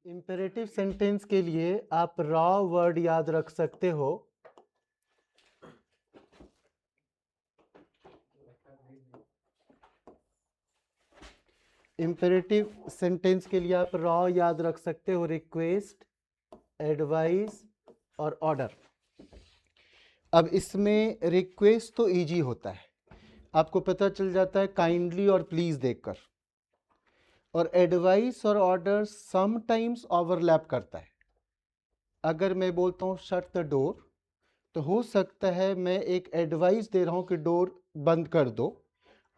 Imperative sentence के लिए आप रॉ वर्ड याद रख सकते हो। इंपेरेटिव सेंटेंस के लिए आप रॉ याद रख सकते हो, रिक्वेस्ट, एडवाइस और ऑर्डर। अब इसमें रिक्वेस्ट तो इजी होता है, आपको पता चल जाता है काइंडली और प्लीज देखकर, और एडवाइस और ऑर्डर समटाइम्स ओवरलैप करता है। अगर मैं बोलता हूँ शट द डोर, तो हो सकता है मैं एक एडवाइस दे रहा हूं कि डोर बंद कर दो,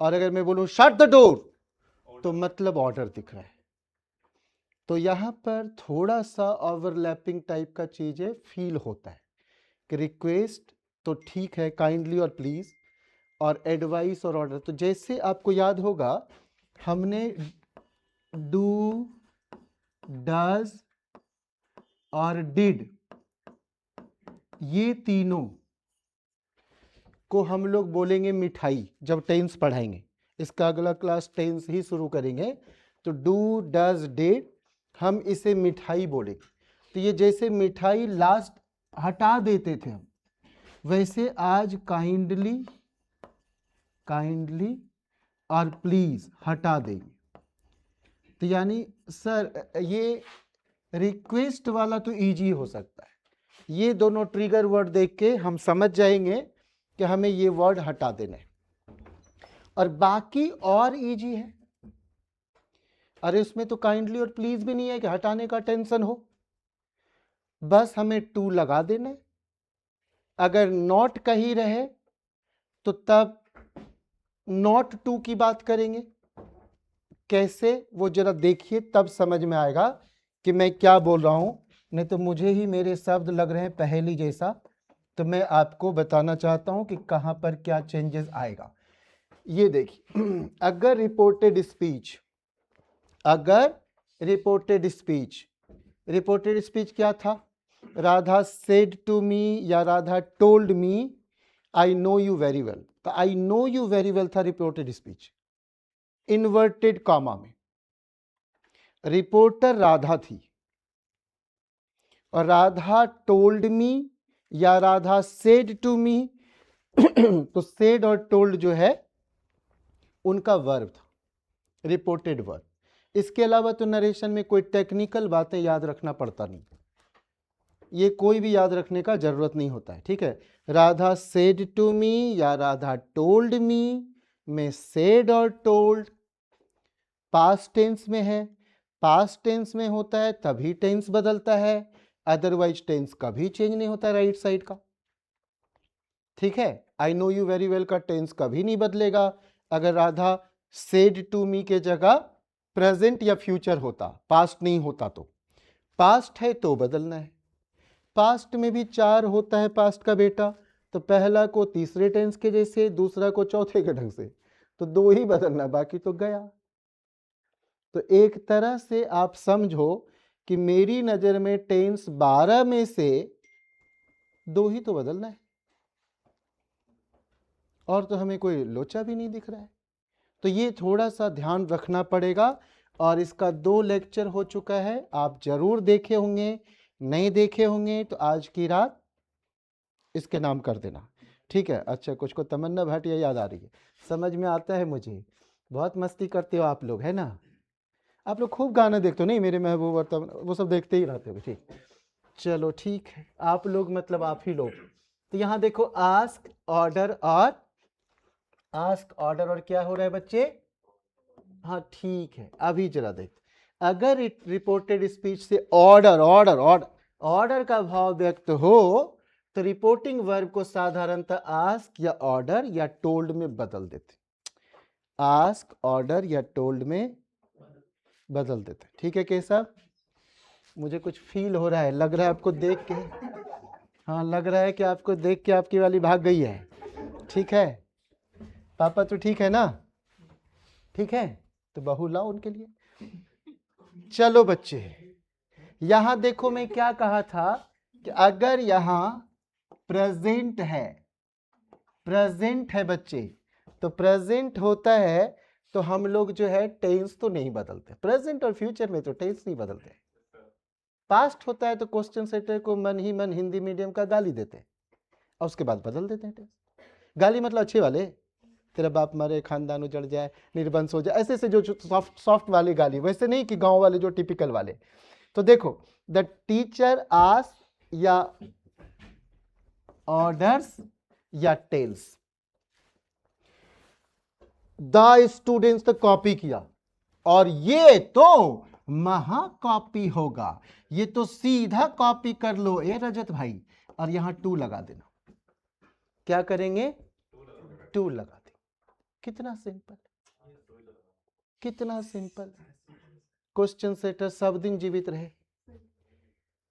और अगर मैं बोलूं शट द डोर तो मतलब ऑर्डर दिख रहा है। तो यहां पर थोड़ा सा ओवरलैपिंग टाइप का चीजें फील होता है कि रिक्वेस्ट तो ठीक है, काइंडली और प्लीज, और एडवाइस और ऑर्डर। तो जैसे आपको याद होगा हमने डू, डज और डिड, ये तीनों को हम लोग बोलेंगे मिठाई जब टेंस पढ़ाएंगे। इसका अगला क्लास टेंस ही शुरू करेंगे, तो डू, डज, डिड हम इसे मिठाई बोलेंगे। तो ये जैसे मिठाई लास्ट हटा देते थे हम, वैसे आज काइंडली, काइंडली और प्लीज हटा देंगे। तो यानी सर ये रिक्वेस्ट वाला तो इजी हो सकता है, ये दोनों ट्रिगर वर्ड देख के हम समझ जाएंगे कि हमें ये वर्ड हटा देना है, और बाकी और इजी है। अरे उसमें तो काइंडली और प्लीज भी नहीं है कि हटाने का टेंशन हो, बस हमें टू लगा देना है। अगर नॉट कही रहे तो तब नॉट टू की बात करेंगे। कैसे, वो जरा देखिए, तब समझ में आएगा कि मैं क्या बोल रहा हूं। नहीं तो मुझे ही मेरे शब्द लग रहे हैं पहेली जैसा, तो मैं आपको बताना चाहता हूं कि कहां पर क्या चेंजेस आएगा। ये देखिए, अगर रिपोर्टेड स्पीच, अगर रिपोर्टेड स्पीच, रिपोर्टेड स्पीच क्या था? राधा सेड टू मी या Radha told me I know you very well. तो I know you very well था रिपोर्टेड स्पीच, इन्वर्टेड कॉमा में। रिपोर्टर राधा थी, और राधा टोल्ड मी या राधा सेड टू मी तो सेड और टोल्ड जो है उनका वर्ब था, रिपोर्टेड वर्ब। इसके अलावा तो नरेशन में कोई टेक्निकल बातें याद रखना पड़ता नहीं, ये कोई भी याद रखने का जरूरत नहीं होता है, ठीक है। राधा सेड टू मी या राधा टोल्ड मी में सेड और टोल्ड पास्ट टेंस में है। पास्ट टेंस में होता है तभी टेंस बदलता है, अदरवाइज टेंस कभी चेंज नहीं होता राइट साइड का, ठीक है। आई नो यू वेरी वेल का टेंस कभी नहीं बदलेगा अगर राधा सेड टू मी के जगह प्रेजेंट या फ्यूचर होता, पास्ट नहीं होता। तो पास्ट है तो बदलना है। पास्ट में भी चार होता है पास्ट का बेटा, तो पहला को तीसरे टेंस के जैसे, दूसरा को चौथे के ढंग से, तो दो ही बदलना, बाकी तो गया। तो एक तरह से आप समझो कि मेरी नजर में टेंस 12 में से दो ही तो बदलना है, और तो हमें कोई लोचा भी नहीं दिख रहा है। तो ये थोड़ा सा ध्यान रखना पड़ेगा, और इसका 2 लेक्चर हो चुका है, आप जरूर देखे होंगे, नहीं देखे होंगे तो आज की रात इसके नाम कर देना, ठीक है। अच्छा, कुछ को तमन्ना भाटिया याद आ रही है, समझ में आता है मुझे, बहुत मस्ती करते हो आप लोग, है ना। आप लोग खूब गाना देखते हो नहीं, मेरे महबूब और वो सब देखते ही रहते हो, ठीक। चलो ठीक है, आप लोग मतलब आप ही लोग। तो यहाँ देखो आस्क, ऑर्डर और आस्क, ऑर्डर और क्या हो रहा है बच्चे? हाँ ठीक है, अभी जरा देख, अगर रिपोर्टेड स्पीच से ऑर्डर ऑर्डर ऑर्डर ऑर्डर का भाव व्यक्त हो तो रिपोर्टिंग वर्ब को साधारणतः आस्क या ऑर्डर या टोल्ड में बदल देते, आस्क, ऑर्डर या टोल्ड में बदल देते, ठीक है। कैसा, मुझे कुछ फील हो रहा है, लग रहा है आपको देख के, हाँ लग रहा है कि आपको देख के आपकी वाली भाग गई है, ठीक है। पापा तो ठीक है ना, ठीक है, तो बहू लाओ उनके लिए। चलो बच्चे, यहां देखो मैं क्या कहा था कि अगर यहां प्रेजेंट है, प्रेजेंट है बच्चे, तो प्रेजेंट होता है तो हम लोग जो है टेंस तो नहीं बदलते, प्रेजेंट और फ्यूचर में तो टेंस नहीं बदलते, पास्ट होता है तो क्वेश्चन सेटर को मन ही मन हिंदी मीडियम का गाली देते हैं और उसके बाद बदल देते हैं टेस्ट। गाली मतलब अच्छे वाले, तेरा बाप मरे, खानदान उजड़ जाए, निर्वंश हो जाए, ऐसे ऐसे जो सॉफ्ट सॉफ्ट वाली गाली, वैसे नहीं कि गांव वाले जो टिपिकल वाले। तो देखो, द टीचर आस या ऑर्डर्स या टेल्स, द स्टूडेंट्स ने कॉपी किया और ये तो महा कॉपी होगा, ये तो सीधा कॉपी कर लो ए रजत भाई, और यहां 2 लगा देना। क्या करेंगे? 2 लगा देंगे। कितना सिंपल, कितना सिंपल। क्वेश्चन सेटर सब दिन जीवित रहे,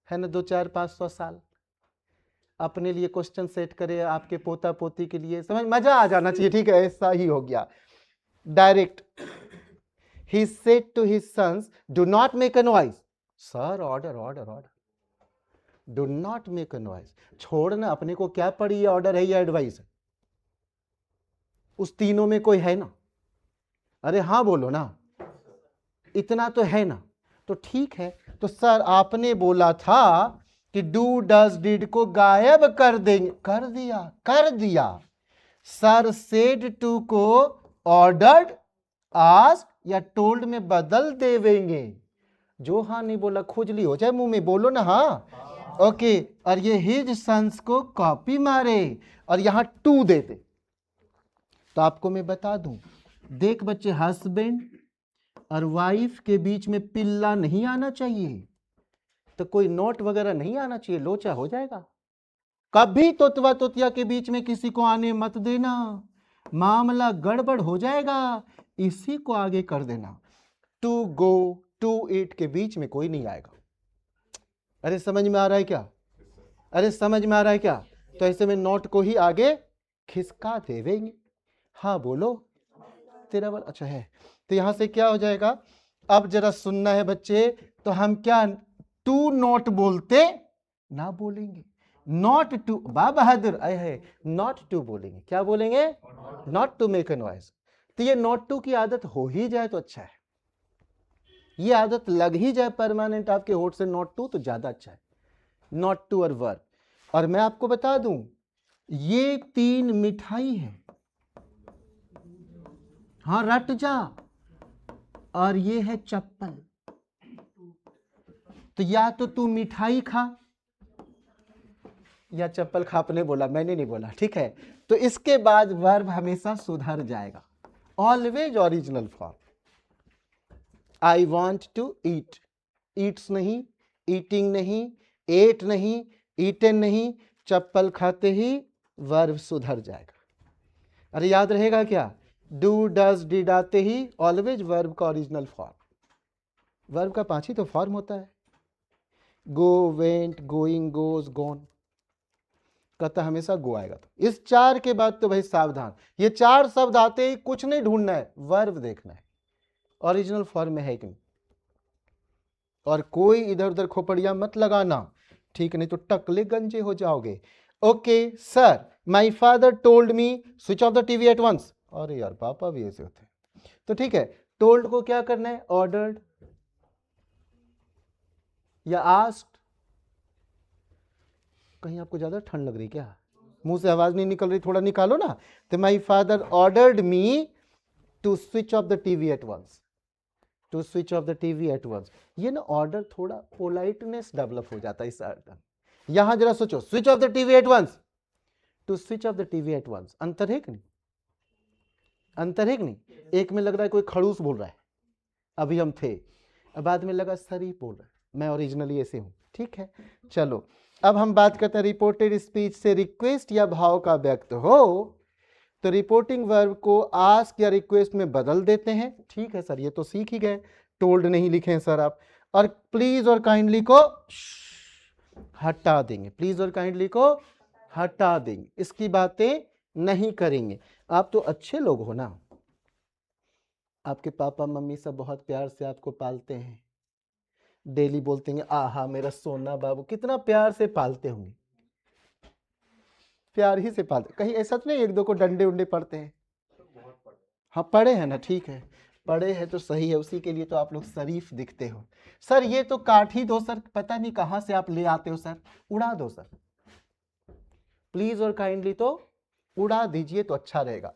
है ना, 2, 4, 500 साल अपने लिए क्वेश्चन सेट करे, आपके पोता पोती के लिए, समझ मजा आ जाना चाहिए, ठीक है, ऐसा ही हो गया direct. He said to his sons, do not make a noise. Sir, order, order, order. Do not make a noise. छोड़ना, अपने को क्या पड़ी, ये ऑर्डर है या एडवाइस है? उस तीनों में कोई है ना? अरे हाँ बोलो ना, इतना तो है ना, तो ठीक है। तो सर आपने बोला था कि डू डज डिड को गायब कर देंगे, कर दिया, कर दिया। सर सेड टू को ऑर्डर्ड, आस्क या टोल्ड में बदल देवेंगे। जो हाँ नहीं बोला खुजली हो जाए मुंह में, बोलो ना हाँ, ओके। और ये हिज सन्स को कॉपी मारे और यहां 2 देते। तो आपको मैं बता दूं, देख बच्चे, हस्बैंड और वाइफ के बीच में पिल्ला नहीं आना चाहिए, तो कोई नोट वगैरह नहीं आना चाहिए, लोचा हो जाएगा। कभी तोतवा तोतिया के बीच में किसी को आने मत देना, मामला गड़बड़ हो जाएगा, इसी को आगे कर देना। टू गो, टू इट के बीच में कोई नहीं आएगा। अरे समझ में आ रहा है क्या? अरे समझ में आ रहा है क्या? तो ऐसे में नोट को ही आगे खिसका देवेंगे। हाँ बोलो, तेरा वाला अच्छा है। तो यहां से क्या हो जाएगा, अब जरा सुनना है बच्चे, तो हम क्या टू नोट बोलते ना बोलेंगे, नॉट टू, बा बहादुर आए है, नॉट टू बोलेंगे। क्या बोलेंगे? Not to make a noise. तो ये नॉट टू की आदत हो ही जाए तो अच्छा है, ये आदत लग ही जाए परमानेंट आपके होठ से, नॉट टू, तो ज्यादा अच्छा है, नॉट टू और वर्ब। और मैं आपको बता दूं, ये 3 मिठाई है, हाँ रट जा, और ये है चप्पल। तो या तो तू मिठाई खा या चप्पल खा, आपने बोला, मैंने नहीं बोला, ठीक है। तो इसके बाद वर्ब हमेशा सुधर जाएगा, always original form. I want to eat, eats नहीं, ईटिंग नहीं, एट नहीं, ईटन नहीं, चप्पल खाते ही वर्ब सुधर जाएगा। अरे याद रहेगा क्या? डू डज डिड आते ही ऑलवेज वर्ब का ओरिजिनल फॉर्म। वर्ब का 5 ही तो फॉर्म होता है, गो, वेंट, गोइंग, गोज, गोन, कहता हमेशा गो आएगा। तो इस 4 के बाद तो भाई सावधान, ये 4 शब्द आते ही कुछ नहीं ढूंढना है, वर्ब देखना है ओरिजिनल फॉर्म में है कि नहीं। और कोई इधर उधर खोपड़िया मत लगाना, ठीक, नहीं तो टकले गंजे हो जाओगे। Okay sir, my father told me switch off the TV at once. अरे यार पापा भी ऐसे होते हैं। तो ठीक है, टोल्ड को क्या करना है? ऑर्डर्ड या आस्क्ड। कहीं आपको ज्यादा ठंड लग रही क्या? मुंह से आवाज नहीं निकल रही, थोड़ा निकालो ना। तो my father ordered me to switch off the TV at once, to switch off the TV at once. ये ना ऑर्डर थोड़ा पोलाइटनेस डेवलप हो जाता है इस अर्थ। यहां जरा सोचो, switch off the TV at once, to switch off the TV at once, अंतर है कि नहीं? अंतर है कि नहीं? एक में लग रहा है कोई खड़ूस बोल रहा है, अभी हम थे, बाद में लगा शरीफ बोल रहा है, मैं ओरिजिनली ऐसे हूं, ठीक है। चलो अब हम बात करते हैं, रिपोर्टेड स्पीच से रिक्वेस्ट या भाव का व्यक्त हो तो रिपोर्टिंग वर्ब को आस्क या रिक्वेस्ट में बदल देते हैं। ठीक है सर, ये तो सीख ही गए, टोल्ड नहीं लिखे सर आप। और प्लीज और काइंडली को हटा देंगे, प्लीज और काइंडली को हटा देंगे, इसकी बातें नहीं करेंगे। आप तो अच्छे लोग हो ना, आपके पापा मम्मी सब बहुत प्यार से आपको पालते हैं, डेली बोलते हैं आहा मेरा सोना बाबू, कितना प्यार से पालते होंगे, प्यार ही से पालते। कहीं ऐसा तो नहीं 1-2 को डंडे उंडे पड़ते हैं? हाँ पड़े हैं ना, ठीक है। पढ़े हैं तो सही है, उसी के लिए तो आप लोग शरीफ दिखते हो। सर ये तो काट ही दो सर, पता नहीं कहाँ से आप ले आते हो सर, उड़ा दो सर प्लीज और काइंडली, तो उड़ा दीजिए तो अच्छा रहेगा।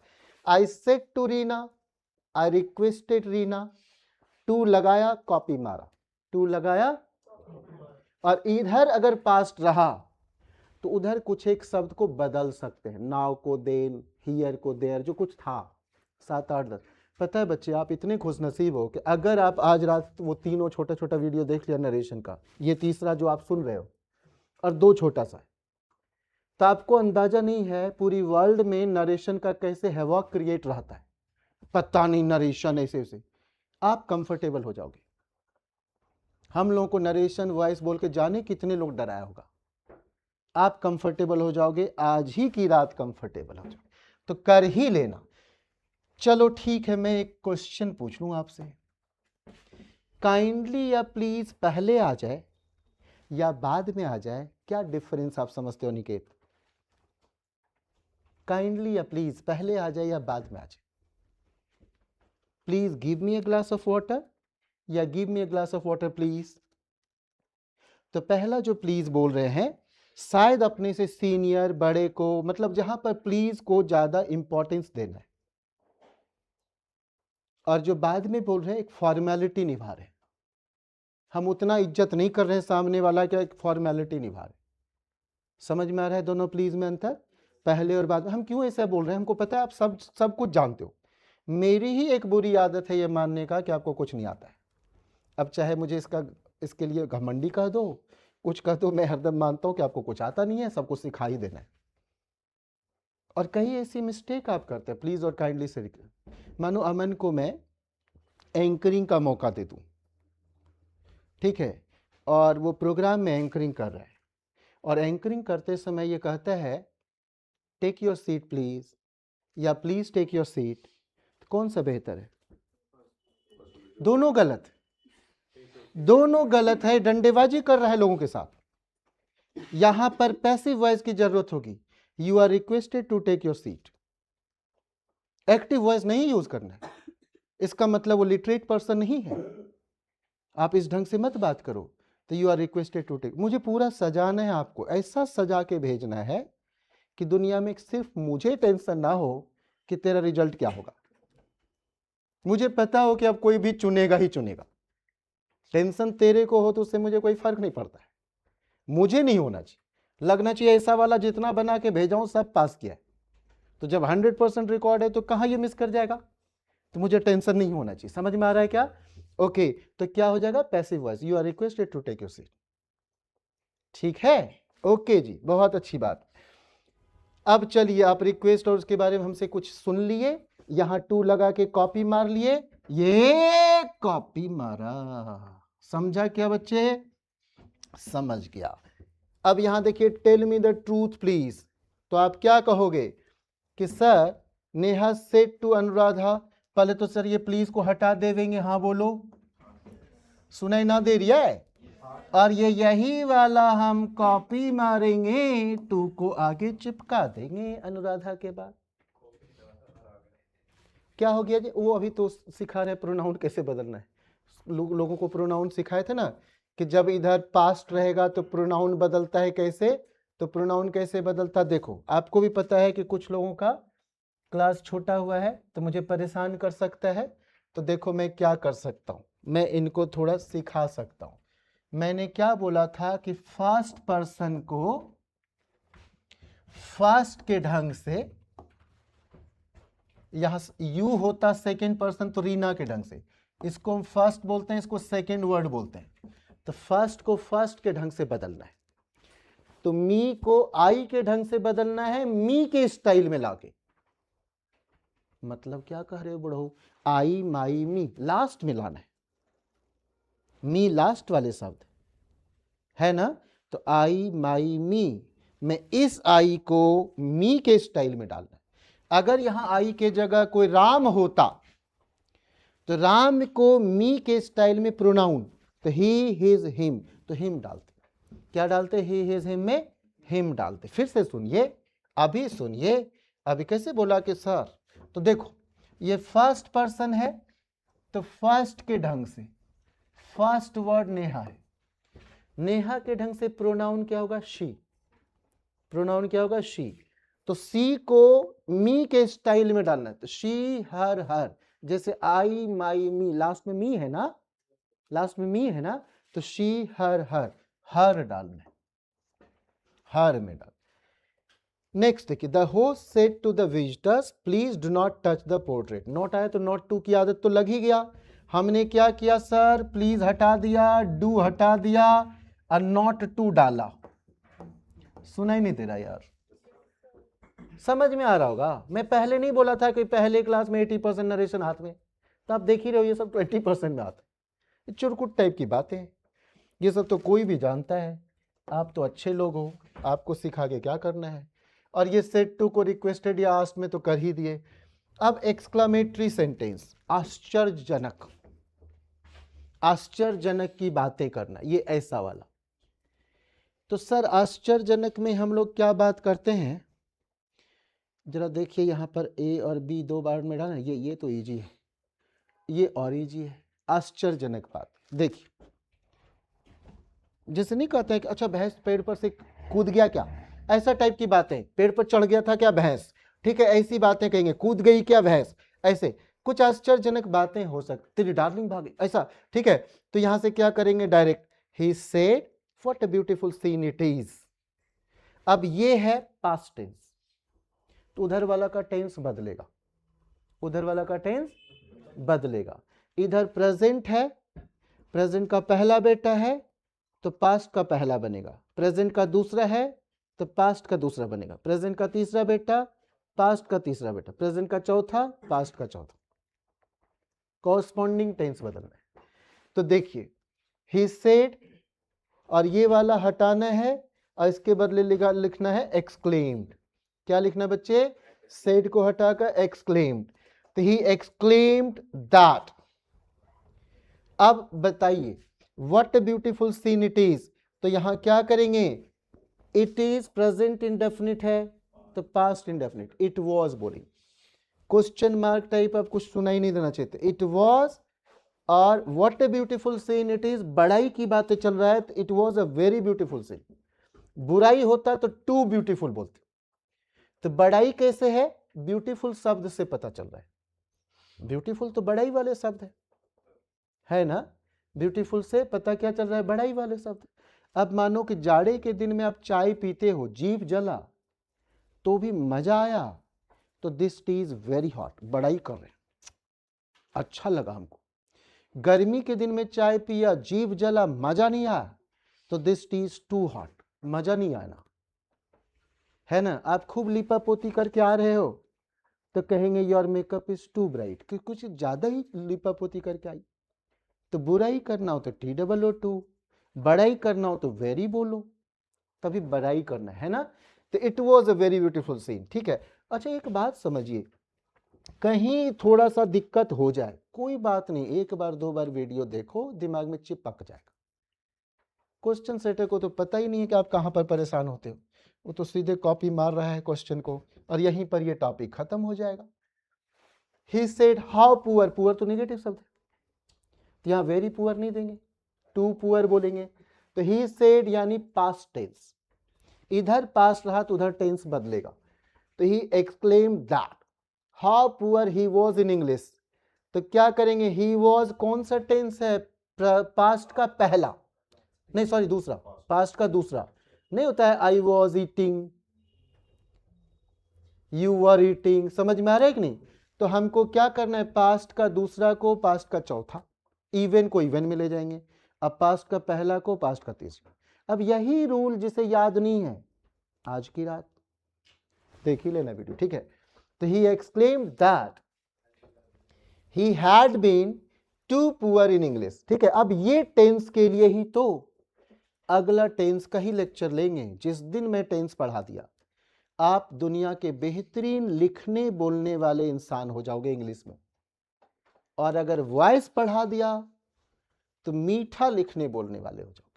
I said to Rina, I requested Rina, to लगाया कॉपी मारा, टू लगाया, और इधर अगर पास्ट रहा तो उधर कुछ एक शब्द को बदल सकते हैं, नाउ को देन, हियर को देयर, जो कुछ था 7 8 10। पता है बच्चे, आप इतने खुशनसीब हो कि अगर आप आज रात वो तीनों छोटा छोटा वीडियो देख लिया नरेशन का, ये तीसरा जो आप सुन रहे हो और 2 छोटा सा, तो आपको अंदाजा नहीं है पूरी वर्ल्ड में नरेशन का कैसे हैवॉक क्रिएट रहता है। पता नहीं नरेशन ऐसे ऐसे, आप कंफर्टेबल हो जाओगे। हम लोगों को नरेशन वॉइस बोल के जाने कितने लोग डराया होगा, आप कंफर्टेबल हो जाओगे, आज ही की रात कंफर्टेबल हो जाओगे, तो कर ही लेना। चलो ठीक है, मैं एक क्वेश्चन पूछ लूं आपसे, काइंडली या प्लीज पहले आ जाए या बाद में आ जाए, क्या डिफरेंस आप समझते हो निकेत? काइंडली या प्लीज पहले आ जाए या बाद में आ जाए? Please give me a glass of water या give me a glass of water please. तो पहला जो प्लीज बोल रहे हैं शायद अपने से सीनियर बड़े को, मतलब जहां पर प्लीज को ज्यादा इंपॉर्टेंस देना है, और जो बाद में बोल रहे हैं एक फॉर्मेलिटी निभा रहे हैं, हम उतना इज्जत नहीं कर रहे हैं सामने वाला, क्या एक फॉर्मेलिटी निभा रहे हैं। समझ में आ रहा है दोनों प्लीज में अंतर, पहले और बाद में? हम क्यों ऐसा बोल रहे हैं, हमको पता है आप सब कुछ जानते हो। मेरी ही एक बुरी आदत है ये मानने का कि आपको कुछ नहीं आता है। अब चाहे मुझे इसके लिए घमंडी कह दो, कुछ कह दो, मैं हरदम मानता हूं कि आपको कुछ आता नहीं है, सब कुछ सिखा ही देना है। और कई ऐसी मिस्टेक आप करते हैं, प्लीज और काइंडली से। मानो अमन को मैं एंकरिंग का मौका दे दूं, ठीक है, और वो प्रोग्राम में एंकरिंग कर रहा है, और एंकरिंग करते समय ये कहता है टेक योर सीट प्लीज, या प्लीज टेक योर सीट, कौन सा बेहतर है? दोनों गलत, दोनों गलत है, डंडेबाजी कर रहा है लोगों के साथ। यहां पर पैसिव वॉइस की जरूरत होगी, you are requested to take your seat. Active voice नहीं यूज करना है, इसका मतलब वो लिटरेट पर्सन नहीं है, आप इस ढंग से मत बात करो। तो you are requested to take, मुझे पूरा सजाना है आपको, ऐसा सजा के भेजना है कि दुनिया में सिर्फ मुझे टेंशन ना हो कि तेरा रिजल्ट क्या होगा, मुझे पता हो कि अब कोई भी चुनेगा ही चुनेगा। टेंशन तेरे को हो तो उससे मुझे कोई फर्क नहीं पड़ता है, मुझे नहीं होना चाहिए, लगना चाहिए ऐसा वाला जितना बना के भेजा सब पास किया है। तो जब 100% रिकॉर्ड है तो कहां ये मिस कर जाएगा, तो मुझे टेंशन नहीं होना चाहिए। समझ में आ रहा है क्या? ओके, तो क्या हो जाएगा? Passive voice, you are requested to take your seat. ठीक है, ओके जी, बहुत अच्छी बात। अब चलिए, आप रिक्वेस्ट और उसके बारे में हमसे कुछ सुन लिए, यहां टू लगा के कॉपी मार लिए, ये कॉपी मारा, समझा क्या बच्चे? समझ गया। अब यहां देखिए, tell me the truth please, तो आप क्या कहोगे कि sir Neha said to Anuradha, पहले तो सर ये प्लीज को हटा देंगे, हाँ बोलो, सुनाई ना दे रही है, और ये यही वाला हम कॉपी मारेंगे, टू को आगे चिपका देंगे अनुराधा के बाद। क्या हो गया जी? वो अभी तो सिखा रहे प्रोनाउन कैसे बदलना है, लोगों को प्रोनाउन सिखाए थे ना कि जब इधर पास्ट रहेगा तो प्रोनाउन बदलता है कैसे, तो प्रोनाउन कैसे बदलता, देखो आपको भी पता है कि कुछ लोगों का क्लास छोटा हुआ है तो मुझे परेशान कर सकता है, तो देखो मैं क्या कर सकता हूं, मैं इनको थोड़ा सिखा सकता हूं। मैंने क्या बोला था कि फर्स्ट पर्सन को फर्स्ट के ढंग से, यहां यू होता सेकेंड पर्सन तो रीना के ढंग से, इसको हम फर्स्ट बोलते हैं, इसको सेकेंड वर्ड बोलते हैं, तो फर्स्ट को फर्स्ट के ढंग से बदलना है। तो मी को आई के ढंग से बदलना है, मी के स्टाइल में लाके। मतलब क्या कह रहे हो बुढ़ऊ? आई माई मी लास्ट में लाना है, मी लास्ट वाले शब्द है ना, तो आई माई मी में इस आई को मी के स्टाइल में डालना है। अगर यहां आई के जगह कोई राम होता तो राम को मी के स्टाइल में प्रोनाउन, तो ही हिज हिम, तो हिम डालते। क्या डालते? ही हिज हिम में हिम डालते। फिर से सुनिए, अभी सुनिए, अभी कैसे बोला कि सर, तो देखो ये फर्स्ट पर्सन है, तो फर्स्ट के ढंग से, फर्स्ट वर्ड नेहा है, नेहा के ढंग से प्रोनाउन क्या होगा? शी। प्रोनाउन क्या होगा? शी। तो सी को मी के स्टाइल में डालना है, तो शी, हर, हर। जैसे आई, माई, मी, लास्ट में मी है ना, लास्ट में मी है ना, तो शी, हर, हर, हर डालना है, हर में डाल। नेक्स्ट देखिए, the host said to the visitors please do not touch the portrait. Not आया तो नॉट टू की आदत तो लग ही गया। हमने क्या किया सर? प्लीज हटा दिया, डू हटा दिया और नॉट टू डाला। सुनाई नहीं दे रहा यार, समझ में आ रहा होगा। मैं पहले नहीं बोला था कि पहले क्लास में 80% नरेशन हाथ में, तो आप देख ही रहे हो ये सब 20% में आता है। चुरकुट टाइप की बातें, ये सब तो कोई भी जानता है। आप तो अच्छे लोग हो, आपको सिखा के क्या करना है। और ये सेट टू को रिक्वेस्टेड या आस्क्ड में तो कर ही दिए। अब एक्सक्लेमेटरी सेंटेंस, आश्चर्यजनक, आश्चर्यजनक की बातें करना, ये ऐसा वाला। तो सर आश्चर्यजनक में हम लोग क्या बात करते हैं? जरा देखिए यहाँ पर ए और बी दो बार में डालना, ये तो इजी है, ये और इजी है। आश्चर्यजनक बात देखिए, जैसे नहीं कहते हैं कि अच्छा भैंस पेड़ पर से कूद गया क्या, ऐसा टाइप की बातें। पेड़ पर चढ़ गया था क्या भैंस, ठीक है, ऐसी बातें कहेंगे। कूद गई क्या भैंस, ऐसे कुछ आश्चर्यजनक बातें हो सकती। तेरी डार्लिंग भागी, ऐसा, ठीक है। तो यहां से क्या करेंगे? Direct, he said what a beautiful scene it is. अब ये है पास्ट टेंस, तो उधर वाला का टेंस बदलेगा, उधर वाला का टेंस बदलेगा। इधर प्रेजेंट है, प्रेजेंट का पहला बेटा है तो पास्ट का पहला बनेगा। प्रेजेंट का दूसरा है तो पास्ट का दूसरा बनेगा। प्रेजेंट का तीसरा बेटा, पास्ट का तीसरा बेटा। प्रेजेंट का चौथा, पास्ट का चौथा। कॉरस्पॉन्डिंग टेंस बदलना है। तो देखिए, ही सेड, और ये वाला हटाना है और इसके बदले लिखना है एक्सक्लेम्ड। क्या लिखना है बच्चे? सेड को हटाकर एक्सक्लेम्ड। तो ही एक्सक्लेम्ड दैट। अब बताइए, what a beautiful scene it is, तो यहां क्या करेंगे? इट इज प्रेजेंट इंडेफिनिट है तो past indefinite, it was bowling. Question mark type आप कुछ सुनाई नहीं देना चाहते। इट वॉज और what a beautiful scene it is, बड़ाई की बातें चल रहा है तो it was a very beautiful scene. बुराई होता तो टू ब्यूटीफुल बोलते। तो बड़ाई कैसे है? ब्यूटीफुल शब्द से पता चल रहा है। ब्यूटीफुल तो बड़ाई वाले शब्द है ना। ब्यूटीफुल से पता क्या चल रहा है? बड़ाई वाले शब्द। अब मानो कि जाड़े के दिन में आप चाय पीते हो, जीभ जला तो भी मजा आया, तो this tea is very hot, बड़ाई कर रहे हैं, अच्छा लगा हमको। गर्मी के दिन में चाय पिया, जीभ जला, मजा नहीं आया, तो this tea is too hot, मजा नहीं आना, है ना। आप खूब लिपा पोती करके आ रहे हो तो कहेंगे your makeup is too bright, कि कुछ ज्यादा ही लिपा पोती करके आई। तो बुराई करना हो तो TOO, बड़ाई करना हो तो वेरी बोलो, तभी बड़ाई करना है ना। तो it was a very beautiful scene, ठीक है। अच्छा एक बात समझिए, कहीं थोड़ा सा दिक्कत हो जाए कोई बात नहीं, एक बार दो बार वीडियो देखो, दिमाग में चिपक जाएगा। क्वेश्चन सेटर को तो पता ही नहीं है कि आप कहां पर परेशान होते हो, वो तो सीधे कॉपी मार रहा है क्वेश्चन को और यहीं पर ये टॉपिक खत्म हो जाएगा। He said how poor, poor तो नेगेटिव शब्द है, तो यहां वेरी पुअर नहीं देंगे, टू पुअर बोलेंगे। तो ही सेड यानी पास्ट टेंस, इधर पास्ट रहा तो उधर टेंस बदलेगा। तो he exclaimed that how poor he was in English. तो क्या करेंगे? ही वॉज कौन सा टेंस है? पास्ट का पहला, नहीं सॉरी दूसरा, पास्ट का दूसरा नहीं होता है। I was eating, you were eating, समझ में आ रहा है कि नहीं। तो हमको क्या करना है? पास्ट का दूसरा को पास्ट का चौथा, इवन को इवन में ले जाएंगे। अब पास्ट का पहला को पास्ट का तीसरा। अब यही रूल जिसे याद नहीं है, आज की रात देख ही लेना वीडियो, ठीक है। तो he exclaimed that he had been too poor in English, ठीक है। अब ये टेंस के लिए ही तो अगला टेंस का ही लेक्चर लेंगे। जिस दिन मैं टेंस पढ़ा दिया, आप दुनिया के बेहतरीन लिखने बोलने वाले इंसान हो जाओगे इंग्लिश में। और अगर वॉइस पढ़ा दिया तो मीठा लिखने बोलने वाले हो जाओगे।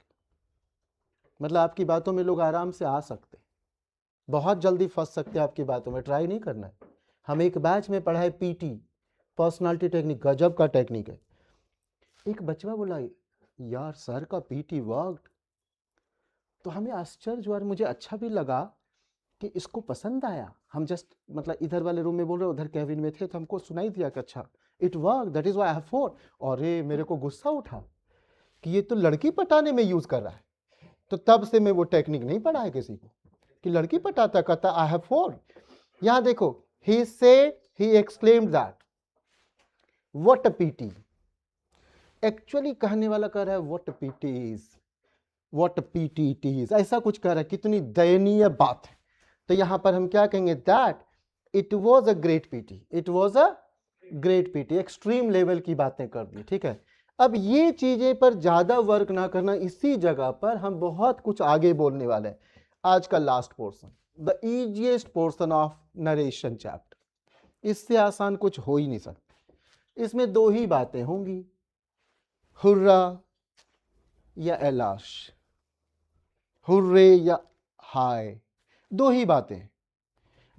मतलब आपकी बातों में लोग आराम से आ सकते, बहुत जल्दी फंस सकते हैं आपकी बातों में, ट्राई नहीं करना है। हम एक बैच में पढ़ाए PT, पर्सनालिटी टेक्निक गजब का टेक्निक है। एक बच्चा बोला यार सर का पीटी वर्कड, तो हमें आश्चर्य हुआ और मुझे अच्छा भी लगा कि इसको पसंद आया। हम जस्ट मतलब इधर वाले रूम में बोल रहे, उधर कैबिन में थे, तो हमको सुनाई दिया कि अच्छा it work, that is why I have phone. और ये मेरे को गुस्सा उठा कि ये तो लड़की पटाने में यूज कर रहा है। तो तब से मैं वो टेक्निक नहीं पढ़ा है किसी को कि लड़की पटाता कहता आई हैव फोन। यहां देखो, he said, he exclaimed that what a PT. Actually कहने वाला कह रहा है what a PT is, what a PT it is, ऐसा कुछ कह रहा है, कितनी दयनीय बात है। तो यहां पर हम क्या कहेंगे, that it was a great PT, it was a great PT, extreme level की बातें कर दी। ठीक है, अब ये चीजें पर ज्यादा वर्क ना करना, इसी जगह पर हम बहुत कुछ आगे बोलने वाले हैं। आज का last portion, the easiest portion of narration chapter, इससे आसान कुछ हो ही नहीं सकता। इसमें दो ही बातें होंगी, हुर्रा या एलाश, हुर्रे या हाय, दो ही बातें,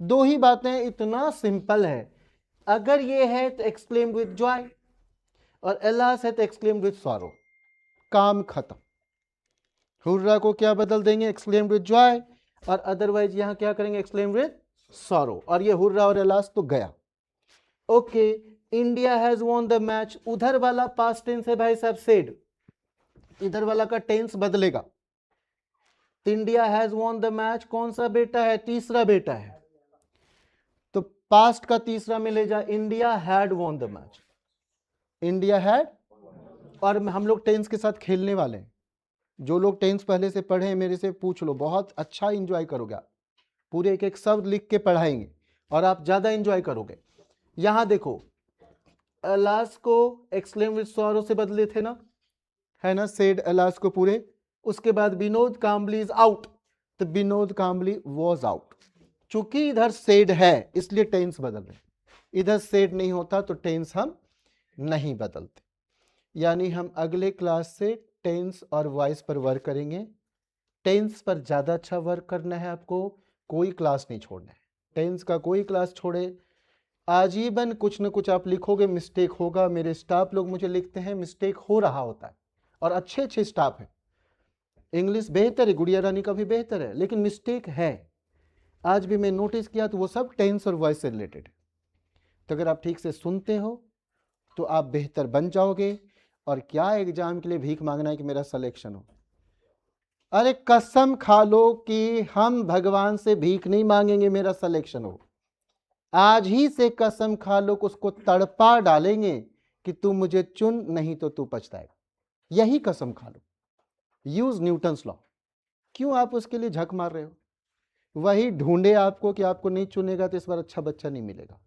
दो ही बातें। इतना सिंपल है। अगर ये है तो एक्सक्लेम विद जॉय, और एलास है तो एक्सक्लेम विद सॉरो, काम खत्म। हुर्रा को क्या बदल देंगे, एक्सक्लेम विद जॉय, और अदरवाइज यहां क्या करेंगे, एक्सक्लेम विद सॉरो, और ये हुर्रा और एलास तो गया। Okay, India has won the match, उधर वाला पास्ट टेंस है भाई साहब सेड, इधर वाला का टेंस बदलेगा। India has won the match, कौन सा बेटा है, तीसरा बेटा है, तो पास्ट का तीसरा में ले जा, India had won the match, India had. और हम लोग टेंस के साथ खेलने वाले हैं। जो लोग टेंस पहले से पढ़े हैं मेरे से पूछ लो, बहुत अच्छा इंजॉय करोगे आप। पूरे एक एक शब्द लिख के पढ़ाएंगे और आप ज्यादा इंजॉय करोगे। यहां देखो, अलास को एक्सक्लेम विद सॉरो से बदले थे ना, है ना, सेड अलास को पूरे। उसके बाद विनोद कांबली इज आउट, तो विनोद कांबली वॉज आउट। चूंकि इधर सेड है इसलिए टेंस बदल रहे, इधर सेड नहीं होता तो टेंस हम नहीं बदलते। यानी हम अगले क्लास से टेंस और वॉइस पर वर्क करेंगे। टेंस पर ज़्यादा अच्छा वर्क करना है आपको, कोई क्लास नहीं छोड़ना है। टेंस का कोई क्लास छोड़े, आजीवन कुछ न कुछ आप लिखोगे, मिस्टेक होगा। मेरे स्टाफ लोग मुझे लिखते हैं मिस्टेक हो रहा होता है, और अच्छे अच्छे स्टाफ हैं। इंग्लिश बेहतर है, गुड़िया रानी का भी बेहतर है, लेकिन मिस्टेक है। आज भी मैं नोटिस किया तो वो सब टेंस और वॉइस से रिलेटेड है। तो अगर आप ठीक से सुनते हो तो आप बेहतर बन जाओगे। और क्या एग्जाम के लिए भीख मांगना है कि मेरा सिलेक्शन हो। अरे कसम खा लो कि हम भगवान से भीख नहीं मांगेंगे मेरा सिलेक्शन हो। आज ही से कसम खा लो कि उसको तड़पा डालेंगे कि तू मुझे चुन, नहीं तो तू पछताएगा। यही कसम खा लो। Use Newton's law. क्यों आप उसके लिए झक मार रहे हो? वही ढूंढे आपको कि आपको नहीं चुनेगा तो इस बार अच्छा बच्चा नहीं मिलेगा।